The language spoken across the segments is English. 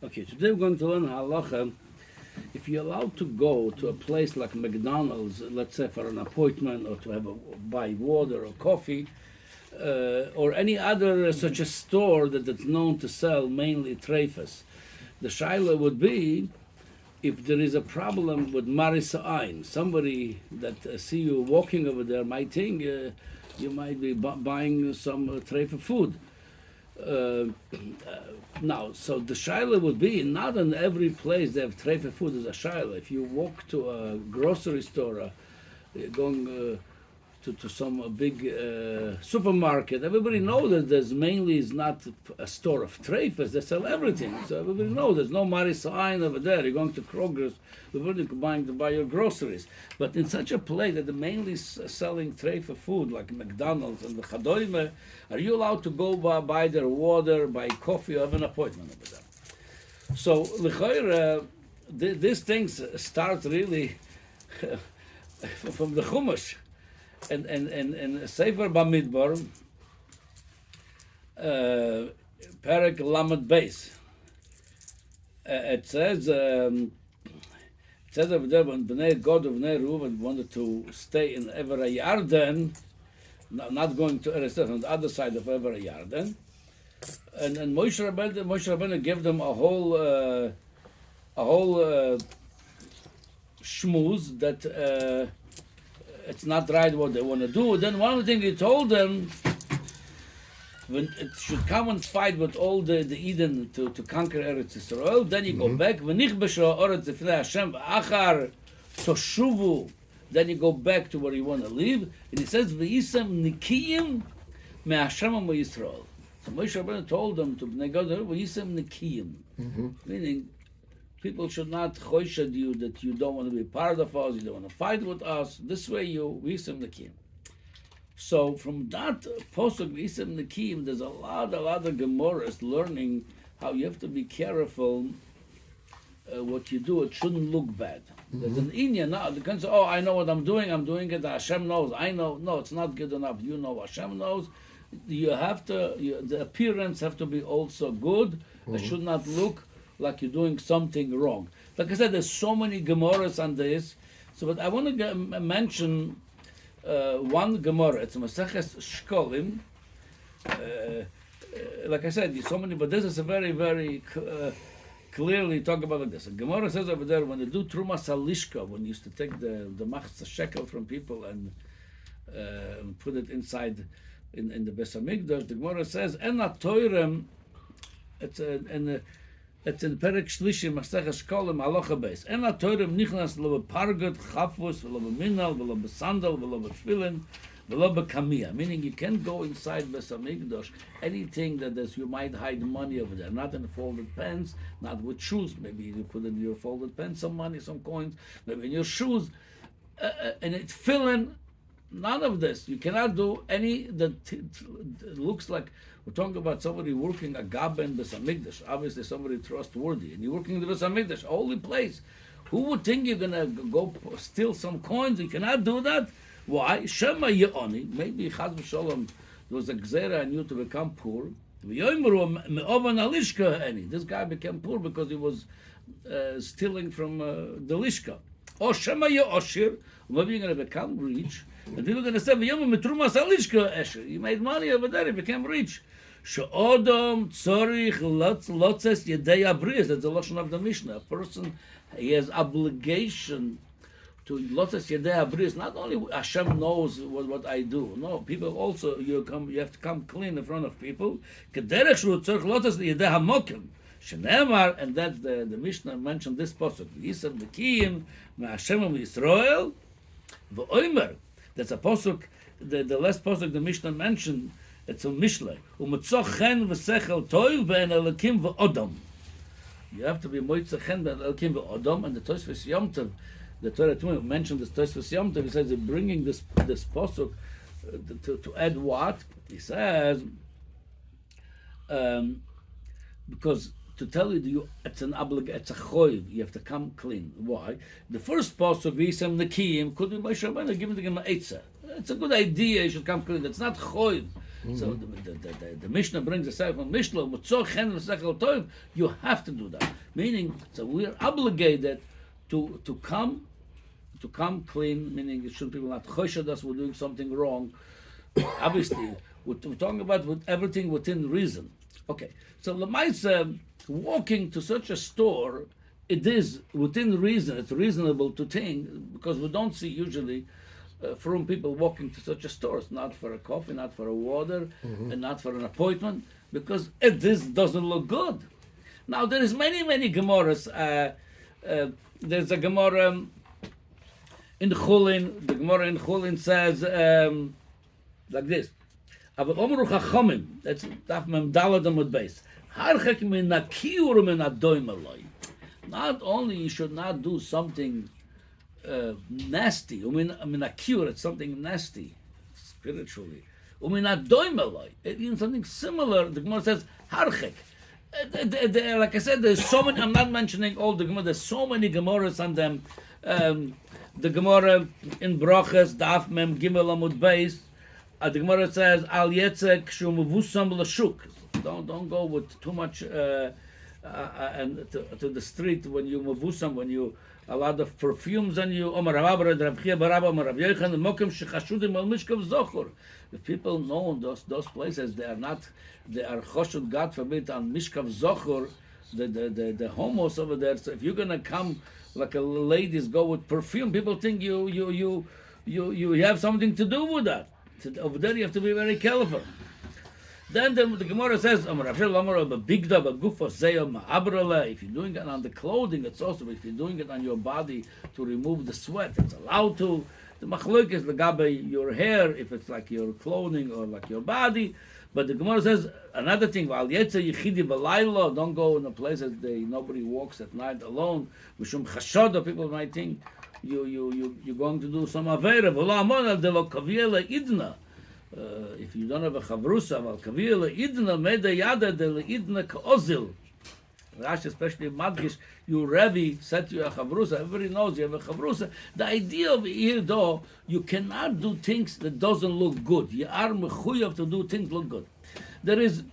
Okay, today we're going to learn halacha. If you're allowed to go to a place like McDonald's, let's say for an appointment or to have buy water or coffee, or any other such a store that is known to sell mainly treifas, the shaila would be if there is a problem with marisa ayin. Somebody that see you walking over there might think you might be buying some treifa food. Now, so the shaila would be not in every place they have treifa food as a shaila. If you walk to a grocery store, going to some big supermarket, everybody knows that there's mainly is not a store of treifas. They sell everything, so everybody knows there's no maris ayin over there. You're going to Kroger's, you're buying to buy your groceries. But in such a place that they're mainly selling treifa food like McDonald's and the chadoime, are you allowed to go buy their water, buy coffee, or have an appointment over there? So l'chayr, these things start really from the Chumash. And Sefer Bamidbar, Perek Lamed Beis, it says over there when Bnei God of Bnei Reuven wanted to stay in Ever Yarden, not going to Eretz Yisrael, on the other side of Ever Yarden, and Moshe Rabbeinu gave them a whole shmooze that. It's not right what they want to do. Then one of the things he told them, when it should come and fight with all the Eden to conquer Eretz Yisrael, then you go back. Then you go back to where you want to live. And he says, V'yisem nikiyim me'Hashem Yisrael. So Moshe Rabbeinu told them to Bnei Gad, V'yisem nikiyim, meaning people should not choshad you that you don't want to be part of us, you don't want to fight with us. This way you visem nekim. So from that posuk visem nekim, there's a lot of Gemaras learning how you have to be careful what you do. It shouldn't look bad. There's an inyan now. You can say, "Oh, I know what I'm doing it. Hashem knows. I know." No, it's not good enough. You know, Hashem knows. You have to. The appearance have to be also good. It should not look like you're doing something wrong. Like I said, there's so many Gemaras on this. So, but I want to mention one Gemara. It's Maseches Shkolim. Like I said, there's so many, but this is a very, very clearly talk about this. A Gemara says over there, when they do Trumas Halishka, when you used to take the machzah shekel from people and put it inside in the Beis Hamikdash, the Gemara says, Ena Toirem, it's in Perek Shlishi, Maseches Shkolim, Halacha Beis. Ena Toirem nichnas lo bepargut, chafus, v'lo beminal, v'lo besandal, v'lo betfilin, v'lo bekamiyah. Meaning you can't go inside Beis Hamikdash, anything that is, you might hide money over there. Not in folded pants, not with shoes. Maybe you put in your folded pants some money, some coins, maybe in your shoes. And it's filling, none of this. You cannot do any that looks like. We're talking about somebody working a gaba in Beis Hamikdash. Obviously, somebody trustworthy, and you're working in the Beis Hamikdash, a holy place. Who would think you're gonna go steal some coins? You cannot do that. Why? Shema Ye'oni. Maybe Chaz v'Sholom, there was a gzera and you to become poor. This guy became poor because he was stealing from the lishka. Or Shema Ye'oshir. Maybe you're gonna become rich. And people are going to say, you made money over there, you became rich. She'odom tzorich lotzes yedei abris. That's the lashon of the Mishnah. A person, he has obligation to lotzes yedei abris. Not only Hashem knows what I do. No, people also, you have to come clean in front of people. Kederech shu tzorich lotzes yedei hamokim. Shenemar, and that's the Mishnah mentioned this pasuk. Yisem nekiyim me'Hashem Yisrael v'oimer. That's a pasuk, the last pasuk the Mishnah mentioned. It's a Mishlei. U'mitzochen v'sechel toiv ve'en elikim v'odom. You have to be moitzochen ve'en elikim v'odom. And the Tosfos Yom Tov, the Torah mentioned this Tosfos Yom Tov. He says they're bringing this pasuk to add what? He says because to tell you it's an obligation, it's a choiv. You have to come clean. Why? The first pasuk, V'yisem nekiyim, could be Moshe Rabbeinu giving them an eitzah. It's a good idea. You should come clean. It's not choiv. So the Mishnah brings a second from Mishnah, you have to do that. Meaning, so we're obligated to come clean, meaning it should people not choshed us we're doing something wrong. Obviously, we're talking about with everything within reason. Okay, so Lamaisa, walking to such a store, it is within reason, it's reasonable to think, because we don't see usually from people walking to such a store. It's not for a coffee, not for a water, and not for an appointment, because this doesn't look good. Now, there is many Gemaras. There's a Gemara in Chulin. The Gemara in Chulin says like this. Aber Omru Chachamim, that's Daf Mem Daled Amud Beis. Harchek min nakiur min adoim aloi. Not only you should not do something nasty. Min nakiur, it's something nasty spiritually. Min adoim aloi. It means something similar. The Gemara says harchek. Like I said, there's so many. I'm not mentioning all the Gemara. There's so many Gemaras on them. The Gemara in Brachas Daf Mem Gimel Amud Beis. The Gemara says, "Al yetzek shumuvusam l'shuk." Don't go with too much and to the street when you muvusam, when you a lot of perfumes on you. Omar Rabba Rav Chia Barabba Omar Rav Yochanan Mokem shechashudim al mishkav zochor. If people know those places, they are choshud, God forbid, on mishkav zochor, the homos over there. So if you're gonna come like a ladies go with perfume, people think you have something to do with that. Over there, you have to be very careful. Then the Gemara says, if you're doing it on the clothing, it's also, if you're doing it on your body to remove the sweat, it's allowed to. The machlok is the gabe your hair, if it's like your clothing or like your body. But the Gemara says another thing, don't go in a place that nobody walks at night alone. People might think you're going to do some avera. If you don't have a chavrusa, kaviyela idna meda yada de idna kaozil. Rashi, especially Madgish, you Rebbe said to you a chavrusa. Everybody knows you have a chavrusa. The idea of here, though, you cannot do things that doesn't look good. You are mechuyav to do things look good. There's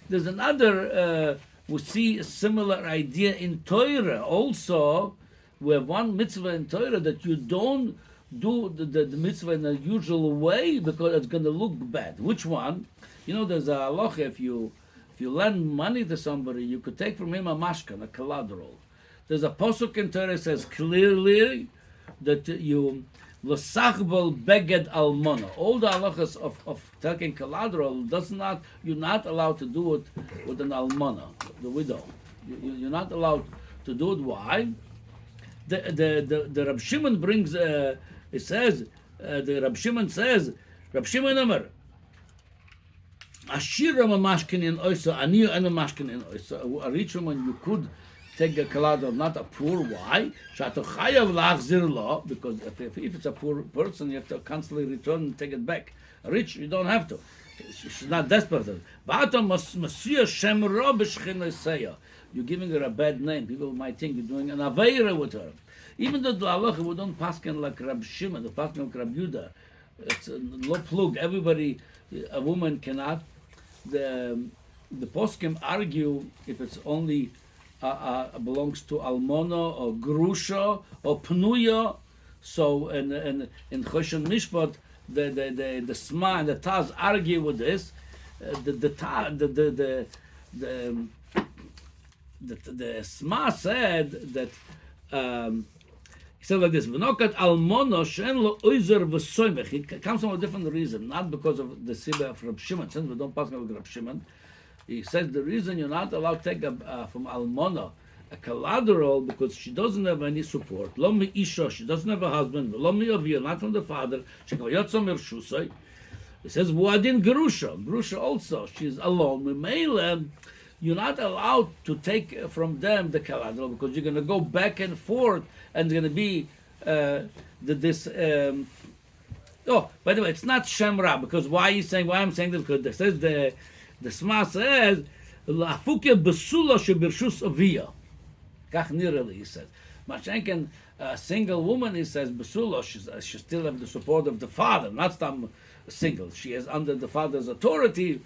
another. We see a similar idea in Torah also. We have one mitzvah in Torah that you don't do the mitzvah in the usual way because it's going to look bad. Which one? There's a halacha, if you lend money to somebody, you could take from him a mashkan, a collateral. There's a pasuk in Torah that says clearly that you l'sachbel beged almana. All the halachas of taking collateral you're not allowed to do it with an almana, the widow. You're not allowed to do it. Why? The Rab Shimon brings. It says the Rab Shimon says, Rab Shimon Amar, Ashira mamashkin in oisa, aniyu ena mashkin in oisa. A rich woman, you could take a collateral, not a poor. Why? Shato chayav lachzir lo, because if it's a poor person, you have to constantly return and take it back. A rich, you don't have to. She's not desperate. You're giving her a bad name. People might think you're doing an aveira with her. Even though the halacha we don't paskin like Rab Shimon, the paskin like Rab Yuda, it's a lo plug. Everybody, a woman cannot. The poskim argue if it's only belongs to almona or grusha or pnuya. So in Choshen Mishpat, the Sma and the Taz argue with this. The Sma said that. He said like this: "V'nokat almono she'en lo oizer v'soymech." It comes from a different reason, not because of the sibah of Rab Shimon. Since we don't pass like Rab Shimon, he says the reason you're not allowed to take from almona a collateral because she doesn't have any support. Lo mi isha, she doesn't have a husband. Lo mi avia, not from the father. She kavayotza mirshusay. He says v'adin gerusha. Gerusha also, she's alone. Memele, you're not allowed to take from them the collateral because you're going to go back and forth and it's going to be this. Oh, by the way, it's not Shemra because why I'm saying this? Because it says the Sma says la'afuke besula shebirshus avia. Kach nireli, he says. Machenken, a single woman, he says besula, she still have the support of the father, not some single. She is under the father's authority.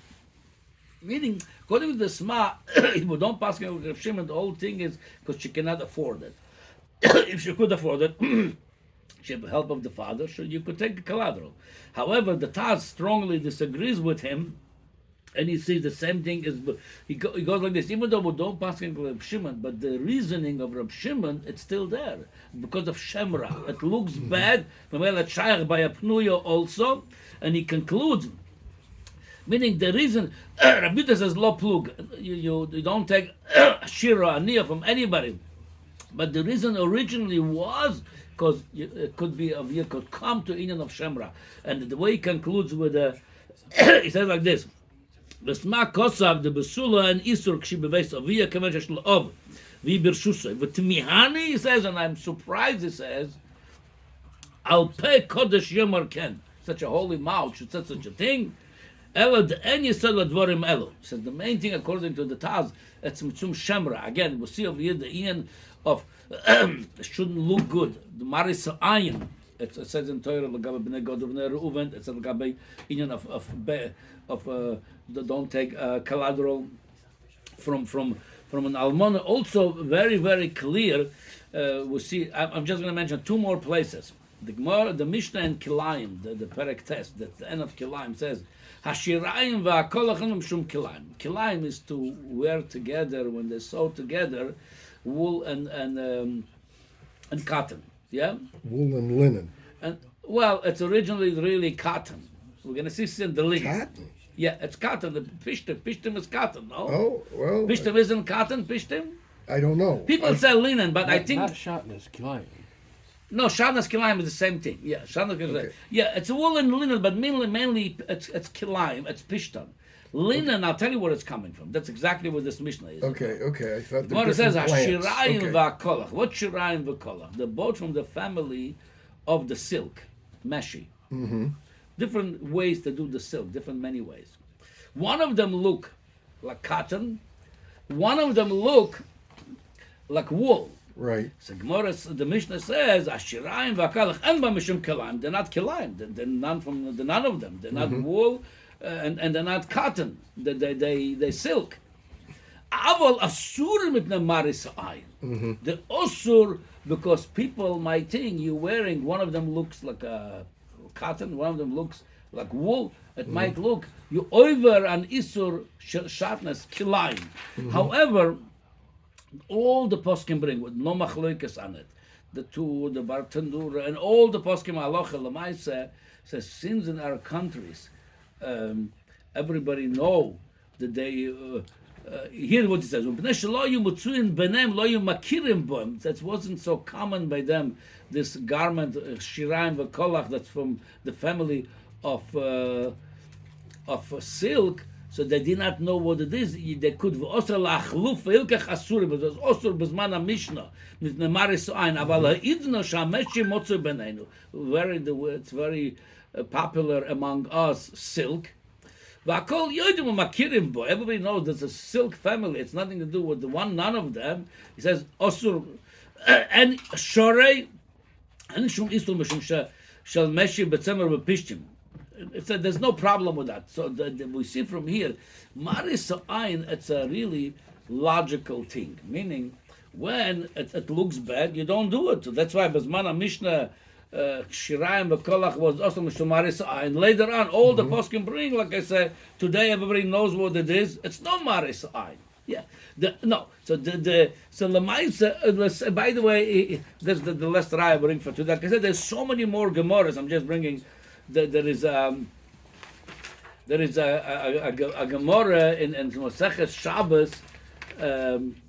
Meaning, according to the Sma, if we don't pass with Rav Shimon, the whole thing is because she cannot afford it. If she could afford it, she had the help of the father, so you could take the collateral. However, the Taz strongly disagrees with him, and he sees the same thing as he goes like this. Even though we don't pass with Rav Shimon, but the reasoning of Rav Shimon, it's still there because of Shemra. It looks bad. By a pnuya also, and he concludes. Meaning the reason Rabbi Yudah says lo plug, you don't take shira aniyah from anybody, but the reason originally was because it could be you could come to Inyan of Shemra, and the way he concludes with he says like this: V'sma kosav the besula and isur k'shi beveis aviyah kemen sheshlo ov v'i birshusay v'tmihani, he says, and I'm surprised, he says, I'll pay kodesh yomar ken, such a holy mouth should say such a thing. Elo the en yisod ladvorim elo. Says the main thing according to the Taz, it's mitzum shemra. Again, we see over here the Inyan of it shouldn't look good. The maris ayin. It says in Torah l'gabe bnei God bnei Reuven. It says l'gabe Inyan of don't take collateral from an almana. Also very very clear. We see. I'm just going to mention two more places. The Gemara, the Mishnah and Kilayim, the Perek Test, the end of Kilayim says, Hashirayim va'kolachim mishum Kilayim. Kilayim is to wear together, when they sew together, wool and cotton. Yeah? Wool and linen. And well, it's originally really cotton. We're going to see in the linen. Cotton? Yeah, it's cotton. The pishtim is cotton, no? Oh, well. Pishtim isn't cotton, pishtim? I don't know. People say linen, but I think... Not shatnez, kilayim. No, Shanas Kilayim is the same thing. Yeah, Shanas Kilayim. Okay. Yeah, it's a wool and linen, but mainly it's Kilayim, it's Pishtan. Linen, I'll tell you where it's coming from. That's exactly what this Mishnah is. Okay. I thought the Gemara says, different plants. Hashirayim va'kolach. What Shirayim va'kolach? They're both from the family of the silk, meshi. Mm-hmm. Different ways to do the silk, different many ways. One of them look like cotton. One of them look like wool. Right. So Gemara, the Mishnah says, Ashirayim v'akalach en ba mishum kilayim. They're not kilayim. They're none of them. They're not wool, and they're not cotton. They silk. Aval asur mitne maris ayin. They're asur because people might think you're wearing. One of them looks like a cotton. One of them looks like wool. It might look you over an isur sharpness kilayim. However, all the poskim bring with no machloikas on it, the two, the bartendur, and all the poskim halacha l'maisa says since in our countries everybody know that they hear what it says. That wasn't so common by them. This garment shirayim v'kolach that's from the family of silk. So they did not know what it is. They could also lachluf ilkach asuri, but it was also bezman Mishnah with nemaris ein. Aval ha'idna shameshi motzu benenu. It's very popular among us. Silk. V'akol yodim makirim bo. Everybody knows there's a silk family. It's nothing to do with the one. None of them. He says osur and shorei and shum isur mishum shel meshi betzemer bepishtim. It said there's no problem with that. So we see from here, Maris Ayin, it's a really logical thing. Meaning, when it looks bad, you don't do it. So that's why Bezmana Mishnah, Shirayim V'kolach was also Maris Ayin. Later on, all the poskim bring, like I said, today everybody knows what it is. It's no Maris Ayin. Yeah. So Lamaisa, by the way, that's the last Raya I bring for today. Like I said, there's so many more Gemaras. I'm just bringing. There is a Gemara in Masechet Shabbos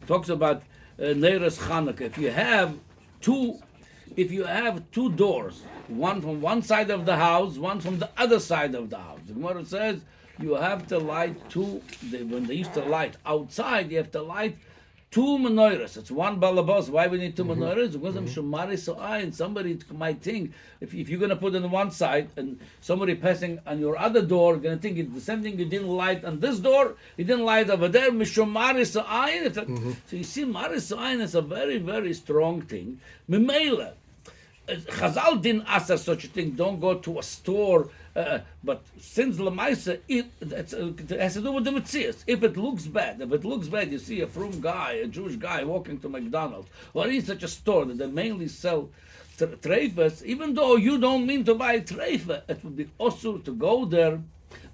talks about Neiros Chanukah. If you have two doors, one from one side of the house, one from the other side of the house, the Gemara says you have to light two. When they used to light outside, you have to light two menorahs. It's one balabas. Why we need two menorahs? Because I'm shumari and somebody might think if you're going to put it on one side and somebody passing on your other door going to think it's the same thing you didn't light on this door, you didn't light over there. Mishumari So you see, mari is a very very strong thing. Memela. Chazal didn't ask us such a thing. Don't go to a store. But since Lamaisa, it has to do with the Metzias. If it looks bad, you see a frum guy, a Jewish guy walking to McDonald's, or in such a store that they mainly sell treifas, even though you don't mean to buy treifa, it would be also to go there.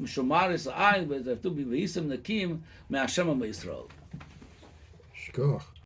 Mishomaris ayin, but to be v'isem nakim me'Hashem Yisrael. Shkoch.